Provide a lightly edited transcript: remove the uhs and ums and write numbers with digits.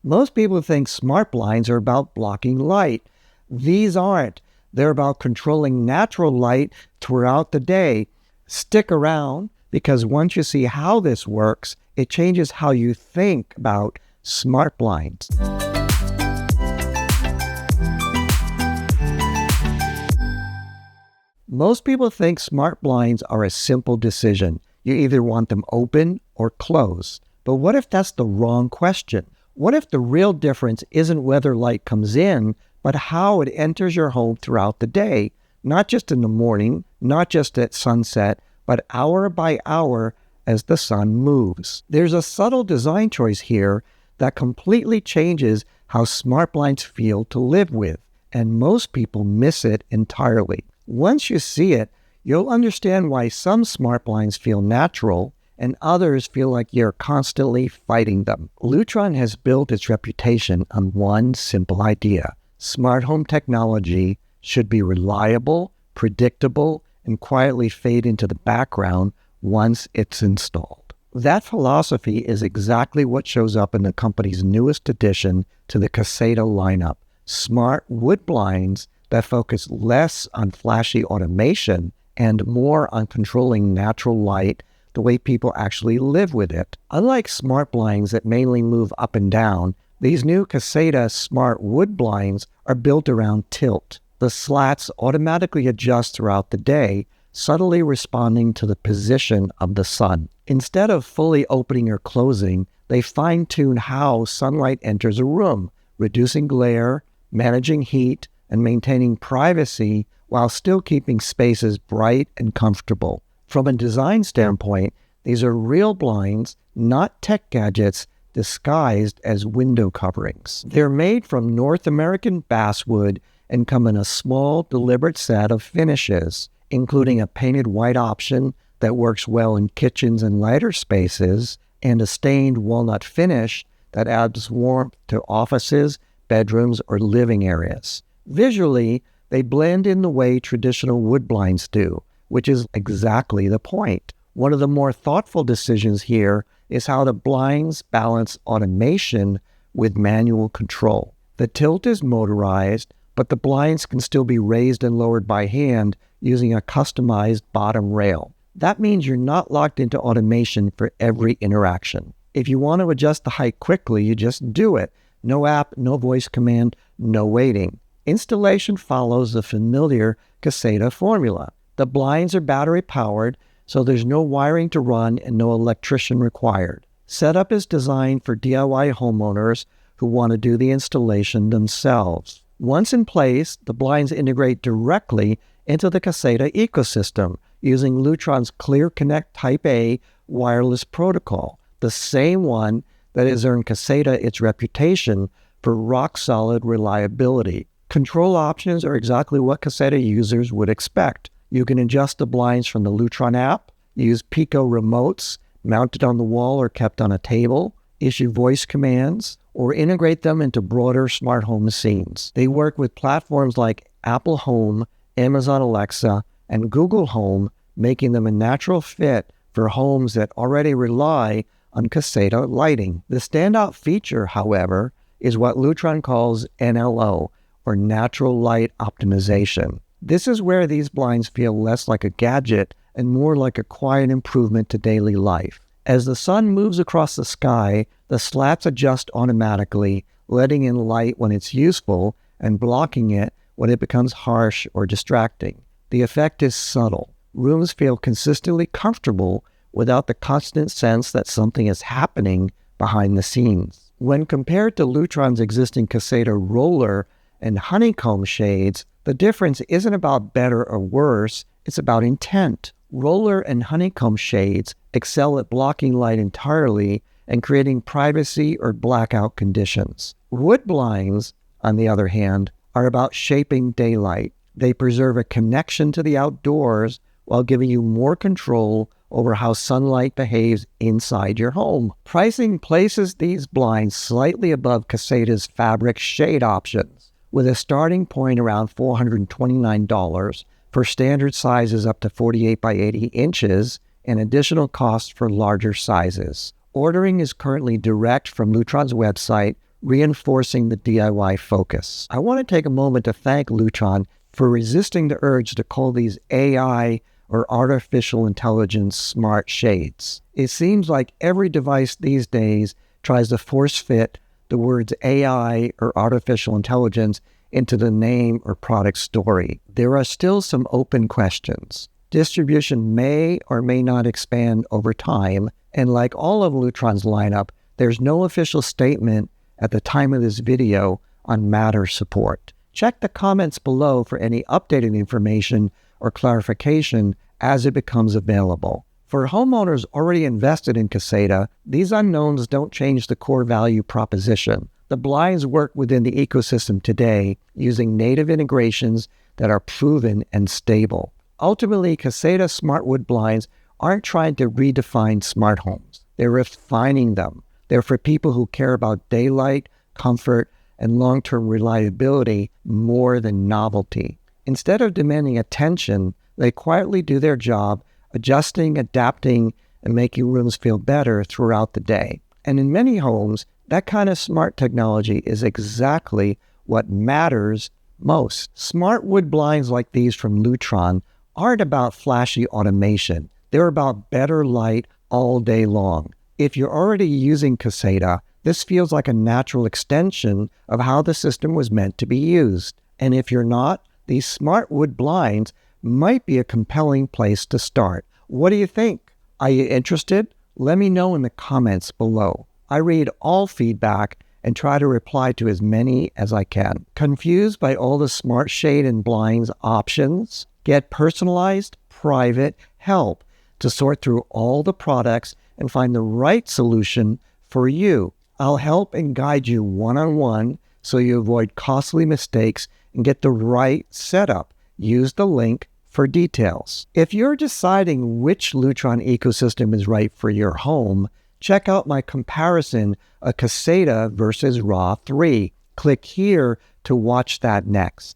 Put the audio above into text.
Most people think smart blinds are about blocking light. These aren't. They're about controlling natural light throughout the day. Stick around, because once you see how this works, it changes how you think about smart blinds. Most people think smart blinds are a simple decision. You either want them open or closed. But what if that's the wrong question? What if the real difference isn't whether light comes in, but how it enters your home throughout the day? Not just in the morning, not just at sunset, but hour by hour as the sun moves. There's a subtle design choice here that completely changes how smart blinds feel to live with, and most people miss it entirely. Once you see it, you'll understand why some smart blinds feel natural and others feel like you're constantly fighting them. Lutron has built its reputation on one simple idea. Smart home technology should be reliable, predictable, and quietly fade into the background once it's installed. That philosophy is exactly what shows up in the company's newest addition to the Caseta lineup. Smart wood blinds that focus less on flashy automation and more on controlling natural light the way people actually live with it. Unlike smart blinds that mainly move up and down, these new Caseta smart wood blinds are built around tilt. The slats automatically adjust throughout the day, subtly responding to the position of the sun. Instead of fully opening or closing, they fine-tune how sunlight enters a room, reducing glare, managing heat, and maintaining privacy while still keeping spaces bright and comfortable. From a design standpoint, these are real blinds, not tech gadgets disguised as window coverings. They're made from North American basswood and come in a small, deliberate set of finishes, including a painted white option that works well in kitchens and lighter spaces, and a stained walnut finish that adds warmth to offices, bedrooms, or living areas. Visually, they blend in the way traditional wood blinds do, which is exactly the point. One of the more thoughtful decisions here is how the blinds balance automation with manual control. The tilt is motorized, but the blinds can still be raised and lowered by hand using a customized bottom rail. That means you're not locked into automation for every interaction. If you want to adjust the height quickly, you just do it. No app, no voice command, no waiting. Installation follows the familiar Caseta formula. The blinds are battery powered, so there's no wiring to run and no electrician required. Setup is designed for DIY homeowners who want to do the installation themselves. Once in place, the blinds integrate directly into the Caseta ecosystem using Lutron's Clear Connect Type A wireless protocol, the same one that has earned Caseta its reputation for rock-solid reliability. Control options are exactly what Caseta users would expect. You can adjust the blinds from the Lutron app, use Pico remotes mounted on the wall or kept on a table, issue voice commands, or integrate them into broader smart home scenes. They work with platforms like Apple Home, Amazon Alexa, and Google Home, making them a natural fit for homes that already rely on Caseta lighting. The standout feature, however, is what Lutron calls NLO, or Natural Light Optimization. This is where these blinds feel less like a gadget and more like a quiet improvement to daily life. As the sun moves across the sky, the slats adjust automatically, letting in light when it's useful and blocking it when it becomes harsh or distracting. The effect is subtle. Rooms feel consistently comfortable without the constant sense that something is happening behind the scenes. When compared to Lutron's existing Caseta roller and honeycomb shades, the difference isn't about better or worse, it's about intent. Roller and honeycomb shades excel at blocking light entirely and creating privacy or blackout conditions. Wood blinds, on the other hand, are about shaping daylight. They preserve a connection to the outdoors while giving you more control over how sunlight behaves inside your home. Pricing places these blinds slightly above Caseta's fabric shade options, with a starting point around $429 for standard sizes up to 48 by 80 inches and additional costs for larger sizes. Ordering is currently direct from Lutron's website reinforcing the DIY focus. I want to take a moment to thank Lutron for resisting the urge to call these AI or artificial intelligence smart shades. It seems like every device these days tries to force fit the words AI or artificial intelligence into the name or product story. There are still some open questions. Distribution may or may not expand over time, and like all of Lutron's lineup, there's no official statement at the time of this video on Matter support. Check the comments below for any updated information or clarification as it becomes available. For homeowners already invested in Caseta, these unknowns don't change the core value proposition. The blinds work within the ecosystem today using native integrations that are proven and stable. Ultimately, Caseta Smartwood blinds aren't trying to redefine smart homes. They're refining them. They're for people who care about daylight, comfort, and long-term reliability more than novelty. Instead of demanding attention, they quietly do their job, adjusting, adapting, and making rooms feel better throughout the day. And in many homes, that kind of smart technology is exactly what matters most. Smart wood blinds like these from Lutron aren't about flashy automation. They're about better light all day long. If you're already using Caseta, this feels like a natural extension of how the system was meant to be used. And if you're not, these smart wood blinds might be a compelling place to start. What do you think? Are you interested? Let me know in the comments below. I read all feedback and try to reply to as many as I can. Confused by all the smart shade and blinds options? Get personalized, private help to sort through all the products and find the right solution for you. I'll help and guide you one-on-one so you avoid costly mistakes and get the right setup. Use the link for details. If you're deciding which Lutron ecosystem is right for your home, check out my comparison of Caseta versus Raw 3. Click here to watch that next.